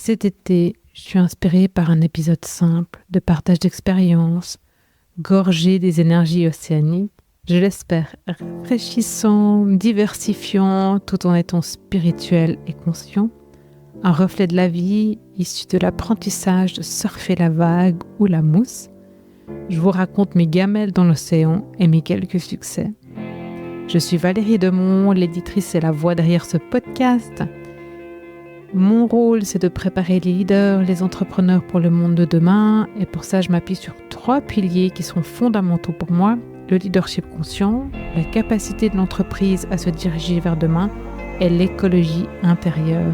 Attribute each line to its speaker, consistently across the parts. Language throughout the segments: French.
Speaker 1: Cet été, je suis inspirée par un épisode simple de partage d'expériences, gorgé des énergies océaniques, je l'espère rafraîchissant, diversifiant, tout en étant spirituel et conscient. Un reflet de la vie, issu de l'apprentissage de surfer la vague ou la mousse. Je vous raconte mes gamelles dans l'océan et mes quelques succès. Je suis Valérie Demont, l'éditrice et la voix derrière ce podcast. Mon rôle, c'est de préparer les leaders, les entrepreneurs pour le monde de demain. Et pour ça, je m'appuie sur 3 piliers qui sont fondamentaux pour moi. Le leadership conscient, la capacité de l'entreprise à se diriger vers demain et l'écologie intérieure.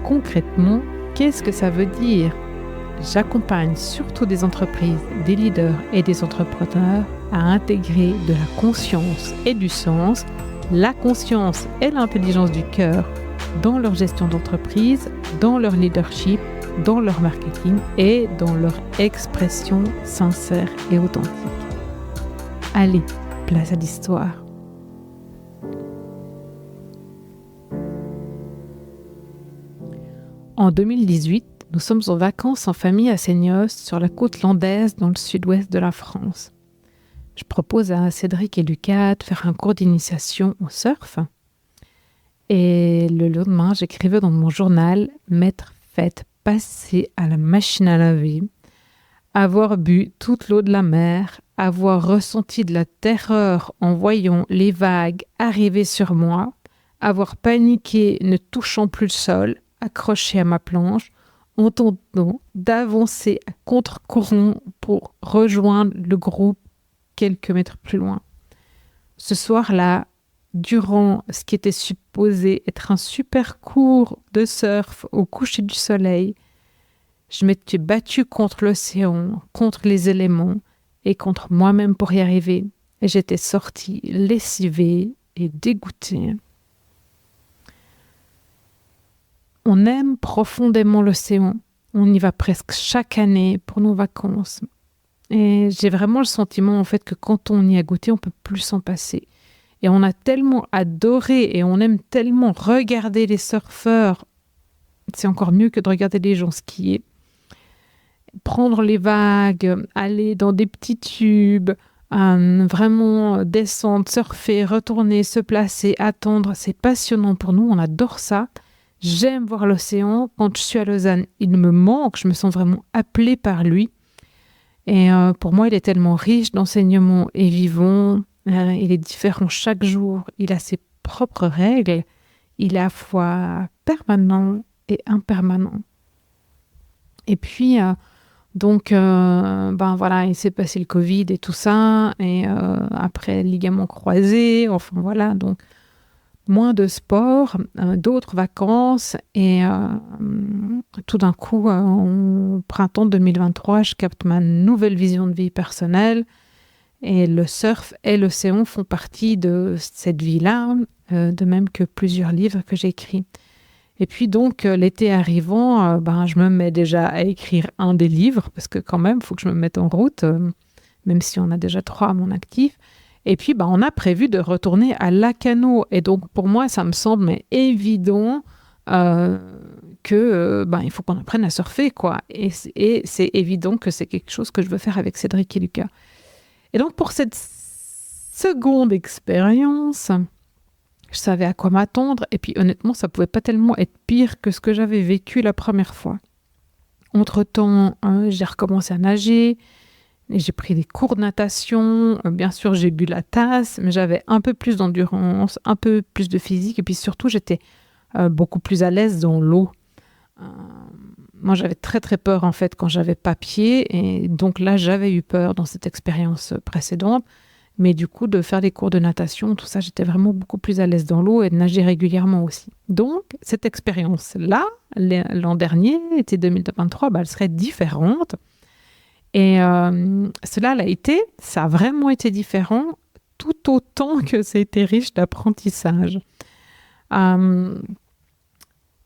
Speaker 1: Concrètement, qu'est-ce que ça veut dire ? J'accompagne surtout des entreprises, des leaders et des entrepreneurs à intégrer de la conscience et du sens, la conscience et l'intelligence du cœur dans leur gestion d'entreprise, dans leur leadership, dans leur marketing et dans leur expression sincère et authentique. Allez, place à l'histoire. En 2018, nous sommes en vacances en famille à Seignos, sur la côte landaise dans le sud-ouest de la France. Je propose à Cédric et Lucas de faire un cours d'initiation au surf. Et le lendemain, j'écrivais dans mon journal « M'être faite passer à la machine à laver, avoir bu toute l'eau de la mer, avoir ressenti de la terreur en voyant les vagues arriver sur moi, avoir paniqué ne touchant plus le sol, accroché à ma planche, en tentant d'avancer à contre-courant pour rejoindre le groupe quelques mètres plus loin. Ce soir-là, durant ce qui était supposé être un super cours de surf au coucher du soleil, je m'étais battue contre l'océan, contre les éléments et contre moi-même pour y arriver. Et j'étais sortie lessivée et dégoûtée. On aime profondément l'océan. On y va presque chaque année pour nos vacances. Et j'ai vraiment le sentiment en fait que quand on y a goûté, on ne peut plus s'en passer. Et on a tellement adoré et on aime tellement regarder les surfeurs. C'est encore mieux que de regarder les gens skier. Prendre les vagues, aller dans des petits tubes, vraiment descendre, surfer, retourner, se placer, attendre. C'est passionnant pour nous, on adore ça. J'aime voir l'océan. Quand je suis à Lausanne, il me manque. Je me sens vraiment appelée par lui. Et pour moi, il est tellement riche d'enseignements et vivant. Il est différent chaque jour. Il a ses propres règles. Il est à la fois permanent et impermanent. Et puis, il s'est passé le Covid et tout ça. Et après, ligaments croisés. Enfin, voilà. Donc, moins de sport, d'autres vacances. Et tout d'un coup, au printemps 2023, je capte ma nouvelle vision de vie personnelle. Et le surf et l'océan font partie de cette vie-là, de même que plusieurs livres que j'ai écrits. Et puis donc, l'été arrivant, je me mets déjà à écrire un des livres, parce que quand même, il faut que je me mette en route, même si on a déjà 3 à mon actif. Et puis, on a prévu de retourner à Lacanau. Et donc, pour moi, ça me semble évident il faut qu'on apprenne à surfer, quoi. Et c'est évident que c'est quelque chose que je veux faire avec Cédric et Lucas. Et donc, pour cette seconde expérience, je savais à quoi m'attendre. Et puis, honnêtement, ça ne pouvait pas tellement être pire que ce que j'avais vécu la première fois. Entre-temps, j'ai recommencé à nager. Et j'ai pris des cours de natation. Bien sûr, j'ai bu la tasse, mais j'avais un peu plus d'endurance, un peu plus de physique. Et puis surtout, j'étais beaucoup plus à l'aise dans l'eau. Moi, j'avais très très peur en fait quand j'avais pas pied, et donc là j'avais eu peur dans cette expérience précédente, mais du coup de faire des cours de natation, tout ça, j'étais vraiment beaucoup plus à l'aise dans l'eau et de nager régulièrement aussi. Donc cette expérience-là, l'an dernier, été 2023, elle serait différente, et ça a vraiment été différent, tout autant que ça a été riche d'apprentissage.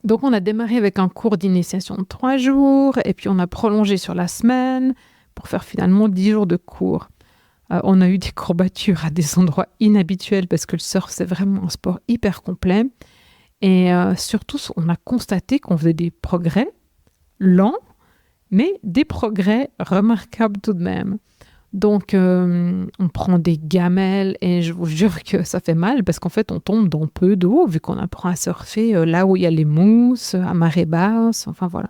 Speaker 1: Donc, on a démarré avec un cours d'initiation de 3 jours et puis on a prolongé sur la semaine pour faire finalement 10 jours de cours. On a eu des courbatures à des endroits inhabituels parce que le surf, c'est vraiment un sport hyper complet. Et surtout, on a constaté qu'on faisait des progrès lents, mais des progrès remarquables tout de même. Donc, on prend des gamelles et je vous jure que ça fait mal parce qu'en fait, on tombe dans peu d'eau vu qu'on apprend à surfer là où il y a les mousses, à marée basse, enfin voilà.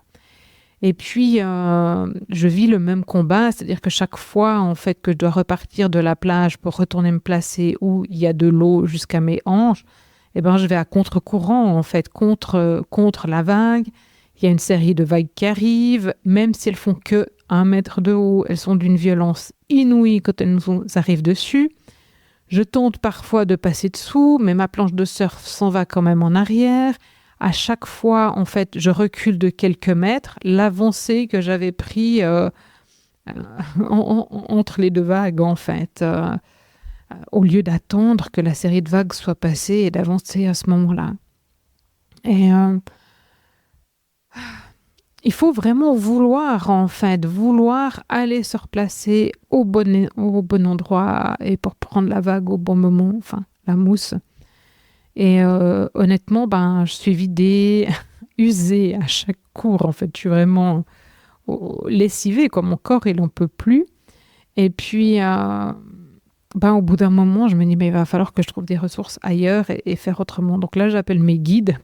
Speaker 1: Et puis, je vis le même combat, c'est-à-dire que chaque fois, en fait, que je dois repartir de la plage pour retourner me placer où il y a de l'eau jusqu'à mes hanches, eh ben, je vais à contre-courant, en fait, contre la vague. Il y a une série de vagues qui arrivent, même si elles font que 1 mètre de haut, elles sont d'une violence inouïe quand elles nous arrivent dessus. Je tente parfois de passer dessous, mais ma planche de surf s'en va quand même en arrière. À chaque fois, en fait, je recule de quelques mètres. L'avancée que j'avais pris entre les deux vagues, en fait, au lieu d'attendre que la série de vagues soit passée et d'avancer à ce moment-là. Et il faut vraiment vouloir, en fait, vouloir aller se replacer au bon endroit et pour prendre la vague au bon moment, enfin, la mousse. Et honnêtement, je suis vidée, usée à chaque cours. En fait, je suis vraiment lessivée, quoi. Mon corps, il n'en peut plus. Et puis, au bout d'un moment, je me dis, mais il va falloir que je trouve des ressources ailleurs et faire autrement. Donc là, j'appelle mes guides,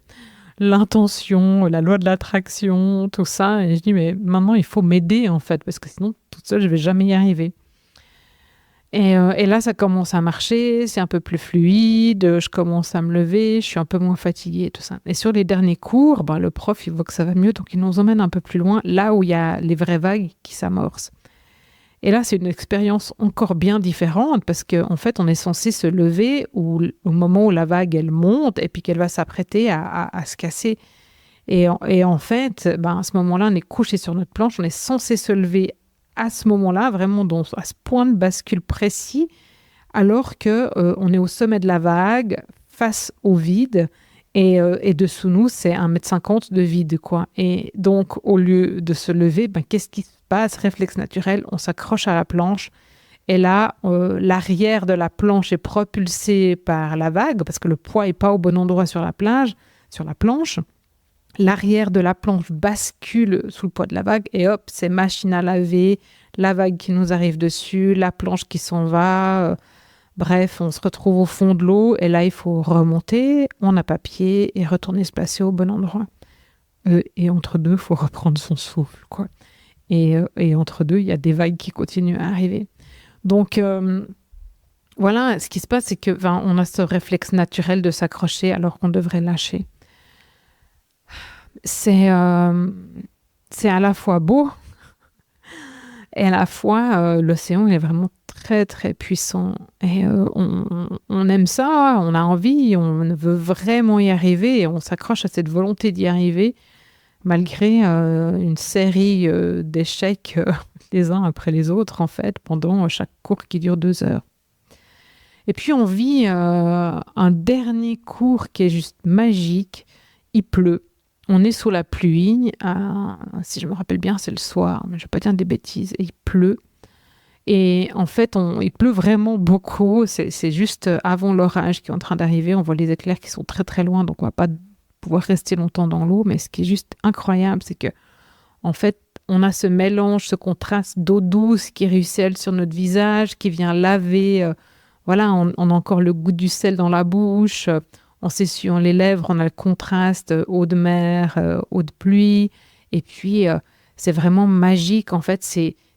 Speaker 1: l'intention, la loi de l'attraction, tout ça. Et je dis, mais maintenant, il faut m'aider, en fait, parce que sinon, toute seule, je ne vais jamais y arriver. Et là, ça commence à marcher, c'est un peu plus fluide, je commence à me lever, je suis un peu moins fatiguée et tout ça. Et sur les derniers cours, le prof, il voit que ça va mieux, donc il nous emmène un peu plus loin, là où il y a les vraies vagues qui s'amorcent. Et là, c'est une expérience encore bien différente, parce qu'en fait, on est censé se lever au moment où la vague, elle monte, et puis qu'elle va s'apprêter à se casser. Et en fait, à ce moment-là, on est couché sur notre planche, on est censé se lever à ce moment-là, vraiment à ce point de bascule précis, alors que on est au sommet de la vague, face au vide, et dessous nous, c'est 1,50 m de vide, quoi. Et donc, au lieu de se lever, qu'est-ce qui se passe? Réflexe naturel, on s'accroche à la planche, et là, l'arrière de la planche est propulsé par la vague, parce que le poids n'est pas au bon endroit sur la planche. L'arrière de la planche bascule sous le poids de la vague et hop, c'est machine à laver, la vague qui nous arrive dessus, la planche qui s'en va. Bref, on se retrouve au fond de l'eau et là, il faut remonter, on n'a pas pied et retourner se placer au bon endroit. Et entre deux, il faut reprendre son souffle, quoi. Et entre deux, il y a des vagues qui continuent à arriver. Donc, voilà, ce qui se passe, c'est que on a ce réflexe naturel de s'accrocher alors qu'on devrait lâcher. C'est à la fois beau et à la fois l'océan il est vraiment très très puissant et on aime ça, on a envie, on veut vraiment y arriver et on s'accroche à cette volonté d'y arriver malgré une série d'échecs les uns après les autres en fait pendant chaque cours qui dure 2 heures. Et puis on vit un dernier cours qui est juste magique, il pleut. On est sous la pluie, si je me rappelle bien, c'est le soir, mais je ne vais pas dire des bêtises, et il pleut. Et en fait, il pleut vraiment beaucoup, c'est juste avant l'orage qui est en train d'arriver, on voit les éclairs qui sont très très loin, donc on ne va pas pouvoir rester longtemps dans l'eau, mais ce qui est juste incroyable, c'est que en fait, on a ce mélange, ce contraste d'eau douce qui ruisselle sur notre visage, qui vient laver, on a encore le goût du sel dans la bouche, en s'essuyant les lèvres, on a le contraste eau de mer, eau de pluie. Et puis, c'est vraiment magique. En fait,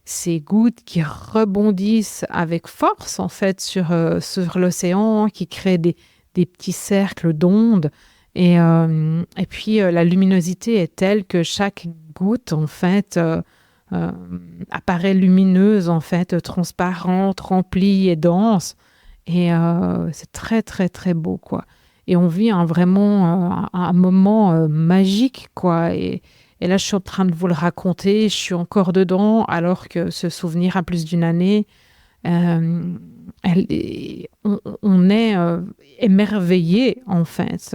Speaker 1: ces gouttes qui rebondissent avec force, en fait, sur l'océan, qui créent des petits cercles d'ondes. Et puis, la luminosité est telle que chaque goutte, en fait, apparaît lumineuse, en fait, transparente, remplie et dense. Et c'est très, très, très beau, quoi. Et on vit vraiment un moment magique, quoi. Et là, je suis en train de vous le raconter, je suis encore dedans, alors que ce souvenir a plus d'1 année. On est émerveillé, en fait,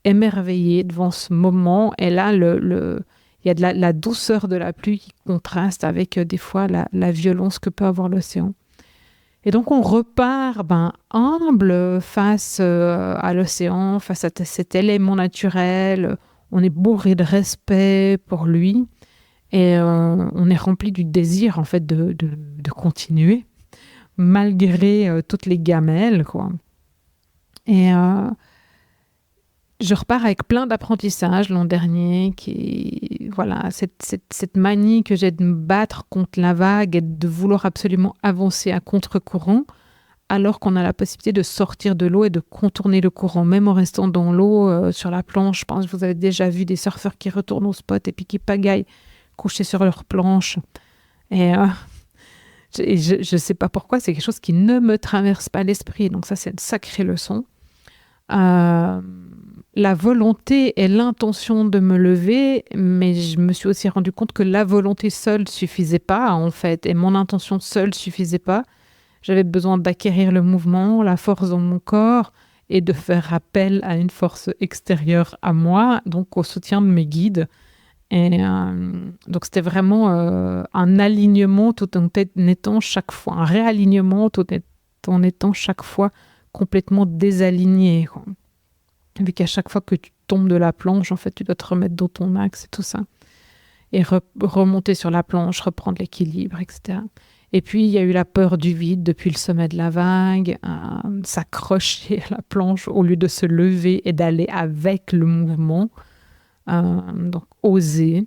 Speaker 1: émerveillé devant ce moment. Et là, il y a de la douceur de la pluie qui contraste avec des fois la violence que peut avoir l'océan. Et donc, on repart humble face à l'océan, face à cet élément naturel. On est bourré de respect pour lui. Et on est rempli du désir, en fait, de continuer, malgré toutes les gamelles, quoi. Et je repars avec plein d'apprentissages l'an dernier, voilà, cette manie que j'ai de me battre contre la vague et de vouloir absolument avancer à contre-courant, alors qu'on a la possibilité de sortir de l'eau et de contourner le courant, même en restant dans l'eau, sur la planche. Je pense que vous avez déjà vu des surfeurs qui retournent au spot et puis qui pagaillent couchés sur leur planche. Et je sais pas pourquoi, c'est quelque chose qui ne me traverse pas l'esprit. Donc ça, c'est une sacrée leçon. La volonté et l'intention de me lever, mais je me suis aussi rendu compte que la volonté seule suffisait pas, en fait, et mon intention seule suffisait pas. J'avais besoin d'acquérir le mouvement, la force dans mon corps et de faire appel à une force extérieure à moi, donc au soutien de mes guides. Et donc c'était vraiment un alignement tout en étant chaque fois, un réalignement tout en étant chaque fois complètement désaligné, quoi. Vu qu'à chaque fois que tu tombes de la planche, en fait, tu dois te remettre dans ton axe et tout ça. Et remonter sur la planche, reprendre l'équilibre, etc. Et puis, il y a eu la peur du vide depuis le sommet de la vague, s'accrocher à la planche au lieu de se lever et d'aller avec le mouvement. Donc, oser.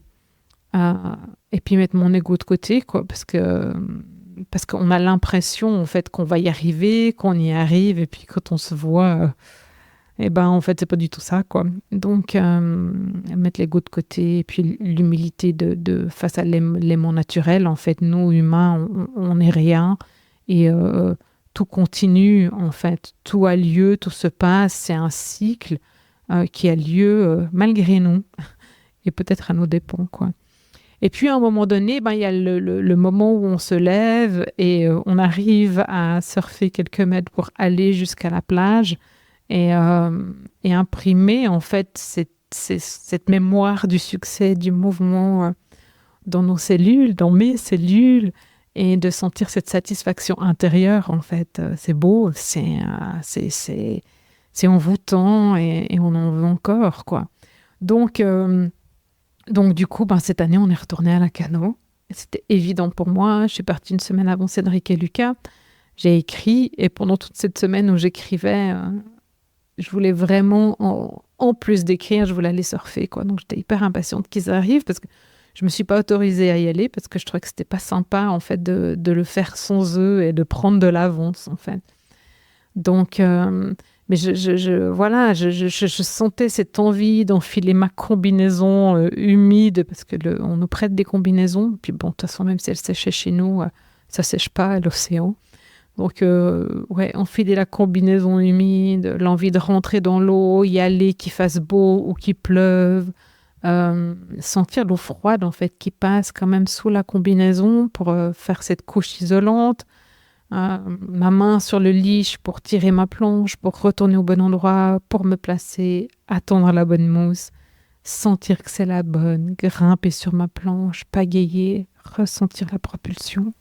Speaker 1: Et puis, mettre mon ego de côté, quoi, parce qu'on a l'impression, en fait, qu'on va y arriver, qu'on y arrive, et puis quand on se voit... et ben en fait c'est pas du tout ça, quoi. Donc mettre l'ego de côté et puis l'humilité de face à l'aimant naturel. En fait, nous humains, on n'est rien et tout continue, en fait, tout a lieu, tout se passe, c'est un cycle qui a lieu malgré nous et peut-être à nos dépens, quoi. Et puis à un moment donné, ben il y a le moment où on se lève et on arrive à surfer quelques mètres pour aller jusqu'à la plage. Et imprimer, en fait, cette mémoire du succès, du mouvement dans nos cellules, dans mes cellules, et de sentir cette satisfaction intérieure, en fait. C'est beau, c'est envoûtant et on en veut encore, quoi. Donc du coup, ben, cette année, on est retourné à la Cano. C'était évident pour moi. Je suis partie une semaine avant Cédric et Lucas. J'ai écrit et pendant toute cette semaine où j'écrivais... je voulais vraiment, en plus d'écrire, je voulais aller surfer, quoi. Donc, j'étais hyper impatiente qu'ils arrivent parce que je me suis pas autorisée à y aller parce que je trouvais que c'était pas sympa, en fait, de le faire sans eux et de prendre de l'avance, en fait. Donc, mais voilà, je sentais cette envie d'enfiler ma combinaison humide parce que on nous prête des combinaisons. Puis bon, de toute façon, même si elle séchait chez nous, ça sèche pas à l'océan. Donc, ouais, enfiler la combinaison humide, l'envie de rentrer dans l'eau, y aller, qu'il fasse beau ou qu'il pleuve, sentir l'eau froide, en fait, qui passe quand même sous la combinaison pour faire cette couche isolante, ma main sur le leash pour tirer ma planche, pour retourner au bon endroit, pour me placer, attendre la bonne mousse, sentir que c'est la bonne, grimper sur ma planche, pagayer, ressentir la propulsion,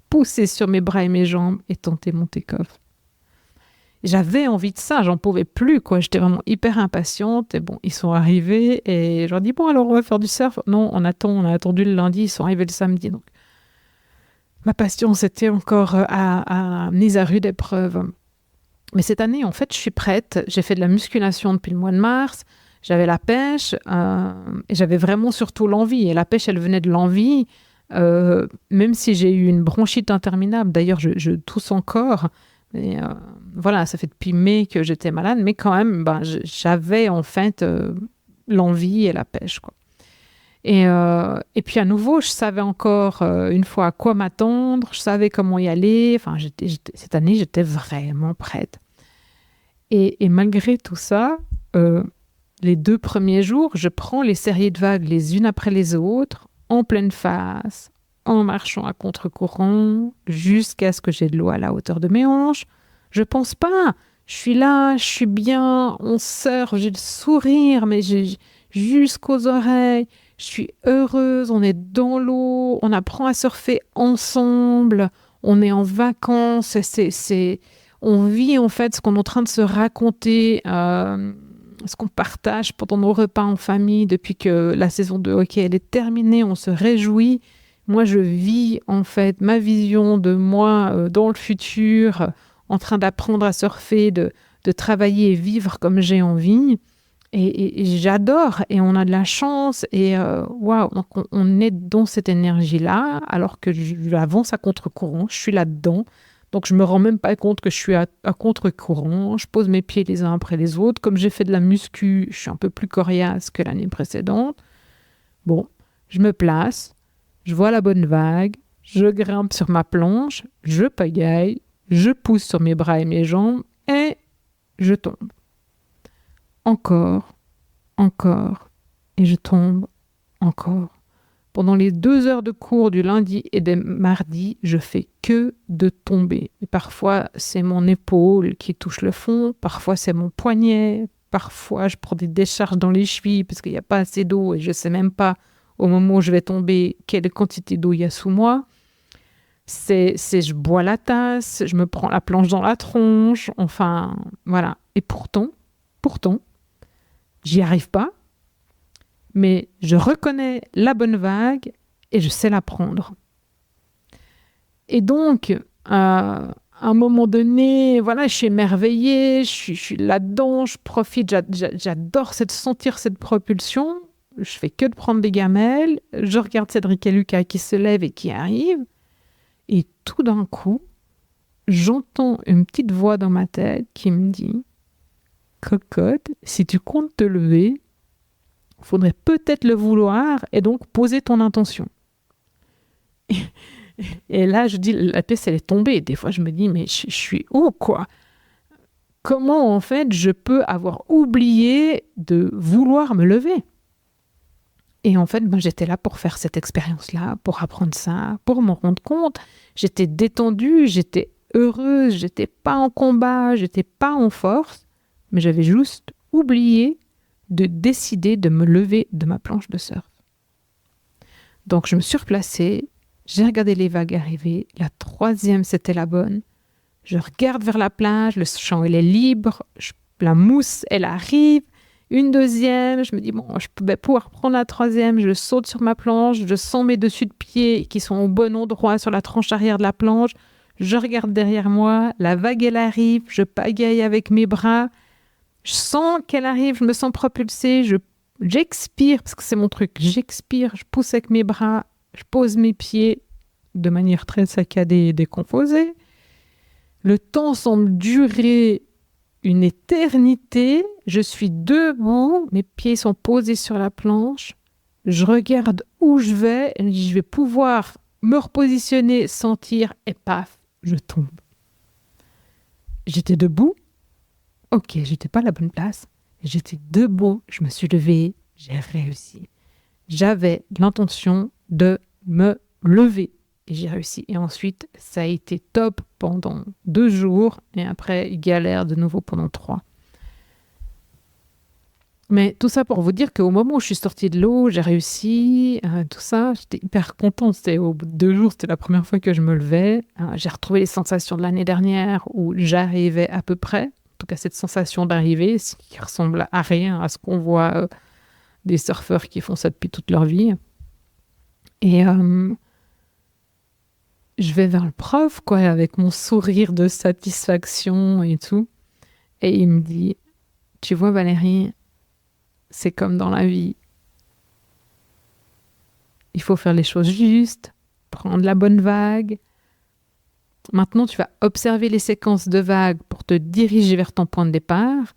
Speaker 1: pousser sur mes bras et mes jambes et tenter mon take-off. J'avais envie de ça, j'en pouvais plus, quoi. J'étais vraiment hyper impatiente. Et bon, ils sont arrivés et je leur dis, bon, alors on va faire du surf. Non, on a attendu le lundi, ils sont arrivés le samedi. Donc, ma patience était encore mise à rude épreuve. Mais cette année, en fait, je suis prête. J'ai fait de la musculation depuis le mois de mars. J'avais la pêche et j'avais vraiment surtout l'envie. Et la pêche, elle venait de l'envie. Même si j'ai eu une bronchite interminable, d'ailleurs je tousse encore, et voilà, ça fait depuis mai que j'étais malade, mais quand même, ben, j'avais en fait l'envie et la pêche, quoi. Et puis à nouveau, je savais encore une fois à quoi m'attendre, je savais comment y aller, enfin, cette année, j'étais vraiment prête. Et malgré tout ça, les 2 premiers jours, je prends les séries de vagues les unes après les autres, en pleine face, en marchant à contre-courant, jusqu'à ce que j'ai de l'eau à la hauteur de mes hanches. Je pense pas, je suis là, je suis bien, on surfe, j'ai le sourire, mais jusqu'aux oreilles, je suis heureuse, on est dans l'eau, on apprend à surfer ensemble, on est en vacances, on vit en fait ce qu'on est en train de se raconter ce qu'on partage pendant nos repas en famille depuis que la saison de hockey elle est terminée, on se réjouit. Moi, je vis en fait ma vision de moi dans le futur, en train d'apprendre à surfer, de travailler et vivre comme j'ai envie. Et j'adore, et on a de la chance, et waouh, donc on est dans cette énergie-là, alors que j'avance à contre-courant, je suis là-dedans, donc je me rends même pas compte que je suis à contre-courant, je pose mes pieds les uns après les autres, comme j'ai fait de la muscu, je suis un peu plus coriace que l'année précédente. Bon, je me place, je vois la bonne vague, je grimpe sur ma planche, je pagaille, je pousse sur mes bras et mes jambes, et je tombe. Encore, et je tombe encore. Pendant les 2 heures de cours du lundi et du mardi, je fais que de tomber. Et parfois, c'est mon épaule qui touche le fond, parfois c'est mon poignet, parfois je prends des décharges dans les chevilles parce qu'il n'y a pas assez d'eau et je ne sais même pas au moment où je vais tomber quelle quantité d'eau il y a sous moi. Je bois la tasse, je me prends la planche dans la tronche, enfin, voilà. Et pourtant, j'y arrive pas, mais je reconnais la bonne vague et je sais la prendre. Et donc, à un moment donné, voilà, je suis émerveillée, je suis là-dedans, je profite, j'adore sentir cette propulsion. Je fais que de prendre des gamelles, je regarde Cédric et Lucas qui se lèvent et qui arrivent, et tout d'un coup, j'entends une petite voix dans ma tête qui me dit « Cocotte, si tu comptes te lever, il faudrait peut-être le vouloir et donc poser ton intention. » Et là, je dis, la pièce, elle est tombée. Des fois, je me dis, mais je suis où, quoi? Comment, en fait, je peux avoir oublié de vouloir me lever? Et en fait, j'étais là pour faire cette expérience-là, pour apprendre ça, pour m'en rendre compte. J'étais détendue, j'étais heureuse, j'étais pas en combat, j'étais pas en force, mais j'avais juste oublié de décider de me lever de ma planche de surf. Donc, je me suis replacée, j'ai regardé les vagues arriver, la 3e, c'était la bonne. Je regarde vers la plage, le champ, il est libre, la mousse, elle arrive. Une 2e, je me dis, bon, je peux pouvoir prendre la 3e, je saute sur ma planche, je sens mes dessus de pied qui sont au bon endroit sur la tranche arrière de la planche, je regarde derrière moi, la vague, elle arrive, je pagaille avec mes bras, je sens qu'elle arrive, je me sens propulsée, j'expire, parce que c'est mon truc, j'expire, je pousse avec mes bras, je pose mes pieds de manière très saccadée et décomposée. Le temps semble durer une éternité, je suis debout, mes pieds sont posés sur la planche, je regarde où je vais pouvoir me repositionner, sentir, et paf, je tombe. J'étais debout, ok, j'étais pas à la bonne place, j'étais debout, je me suis levée, j'ai réussi. J'avais l'intention de me lever. Et j'ai réussi. Et ensuite, ça a été top pendant 2 jours. Et après, galère de nouveau pendant 3. Mais tout ça pour vous dire qu'au moment où je suis sortie de l'eau, j'ai réussi. Tout ça, j'étais hyper contente. C'était au bout de 2 jours, c'était la première fois que je me levais. J'ai retrouvé les sensations de l'année dernière où j'arrivais à peu près. En tout cas, cette sensation d'arriver, ce qui ressemble à rien à ce qu'on voit des surfeurs qui font ça depuis toute leur vie. Et je vais vers le prof, quoi, avec mon sourire de satisfaction et tout. Et il me dit, tu vois Valérie, c'est comme dans la vie. Il faut faire les choses justes, prendre la bonne vague. Maintenant, tu vas observer les séquences de vagues pour te diriger vers ton point de départ,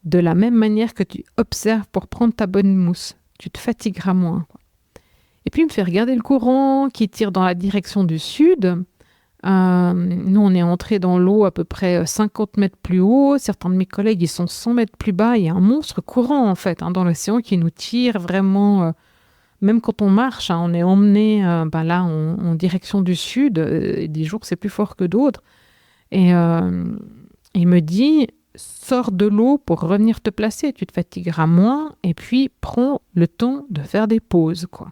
Speaker 1: de la même manière que tu observes pour prendre ta bonne mousse. Tu te fatigueras moins, quoi. Et puis, il me fait regarder le courant qui tire dans la direction du sud. Nous, on est entré dans l'eau à peu près 50 mètres plus haut. Certains de mes collègues, ils sont 100 mètres plus bas. Il y a un monstre courant, en fait, dans l'océan qui nous tire vraiment. Même quand on marche, on est emmené là en direction du sud. Des jours, c'est plus fort que d'autres. Et il me dit, sors de l'eau pour revenir te placer. Tu te fatigueras moins. Et puis, prends le temps de faire des pauses, quoi.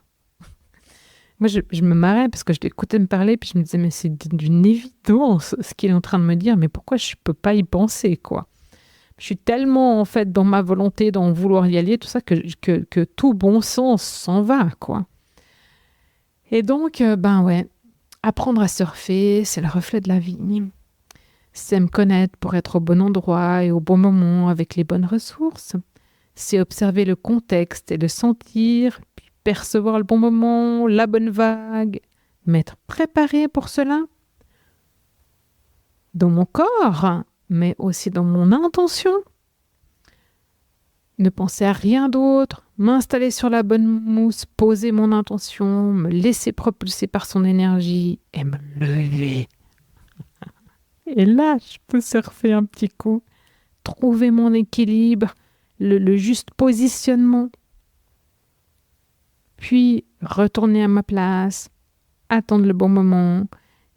Speaker 1: Moi, je me marrais parce que je l'écoutais me parler, puis je me disais, mais c'est d'une évidence ce qu'il est en train de me dire, mais pourquoi je ne peux pas y penser, quoi? Je suis tellement en fait dans ma volonté, dans vouloir y aller, tout ça, que tout bon sens s'en va, quoi. Et donc, apprendre à surfer, c'est le reflet de la vie. C'est me connaître pour être au bon endroit et au bon moment avec les bonnes ressources. C'est observer le contexte et le sentir, puis percevoir le bon moment, la bonne vague, m'être préparé pour cela. Dans mon corps, mais aussi dans mon intention. Ne penser à rien d'autre, m'installer sur la bonne mousse, poser mon intention, me laisser propulser par son énergie et me lever. Et là, je peux surfer un petit coup, trouver mon équilibre, le juste positionnement, puis retourner à ma place, attendre le bon moment.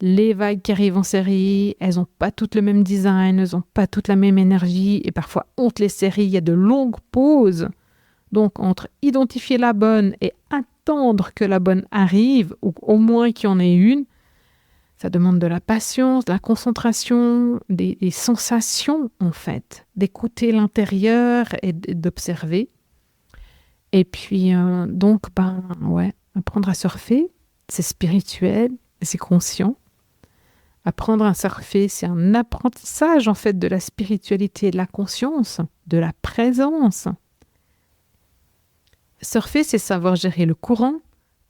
Speaker 1: Les vagues qui arrivent en série, elles n'ont pas toutes le même design, elles n'ont pas toutes la même énergie, et parfois, entre les séries, il y a de longues pauses. Donc, entre identifier la bonne et attendre que la bonne arrive, ou au moins qu'il y en ait une, ça demande de la patience, de la concentration, des sensations, en fait, d'écouter l'intérieur et d'observer. Et puis, apprendre à surfer, c'est spirituel, c'est conscient. Apprendre à surfer, c'est un apprentissage en fait de la spiritualité, de la conscience, de la présence. Surfer, c'est savoir gérer le courant,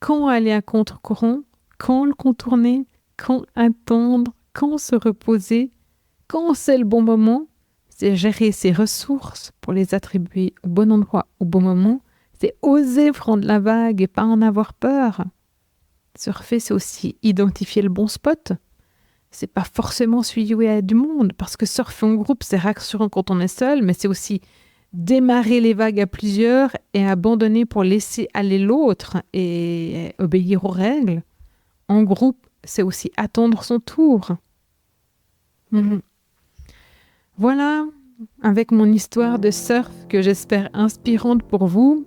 Speaker 1: quand aller à contre-courant, quand le contourner, quand attendre, quand se reposer, quand c'est le bon moment. C'est gérer ses ressources pour les attribuer au bon endroit, au bon moment. C'est oser prendre la vague et pas en avoir peur. Surfer, c'est aussi identifier le bon spot. C'est pas forcément celui où il y a du monde, parce que surfer en groupe, c'est rassurant quand on est seul, mais c'est aussi démarrer les vagues à plusieurs et abandonner pour laisser aller l'autre et obéir aux règles. En groupe, c'est aussi attendre son tour. Voilà, avec mon histoire de surf que j'espère inspirante pour vous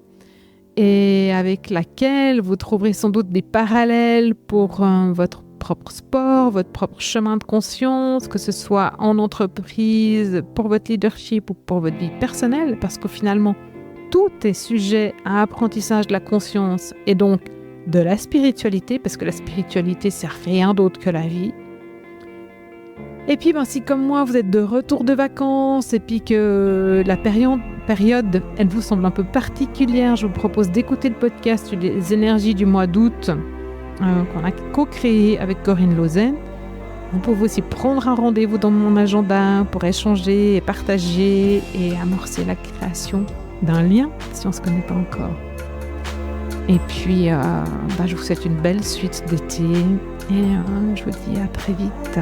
Speaker 1: et avec laquelle vous trouverez sans doute des parallèles pour votre propre sport, votre propre chemin de conscience, que ce soit en entreprise, pour votre leadership ou pour votre vie personnelle, parce que finalement, tout est sujet à apprentissage de la conscience et donc de la spiritualité, parce que la spiritualité, c'est rien d'autre que la vie. Et puis, si comme moi, vous êtes de retour de vacances et puis que la période, elle vous semble un peu particulière, je vous propose d'écouter le podcast sur les énergies du mois d'août qu'on a co-créé avec Corinne Lausanne. Vous pouvez aussi prendre un rendez-vous dans mon agenda pour échanger et partager et amorcer la création d'un lien si on ne se connaît pas encore. Et puis, je vous souhaite une belle suite d'été et je vous dis à très vite.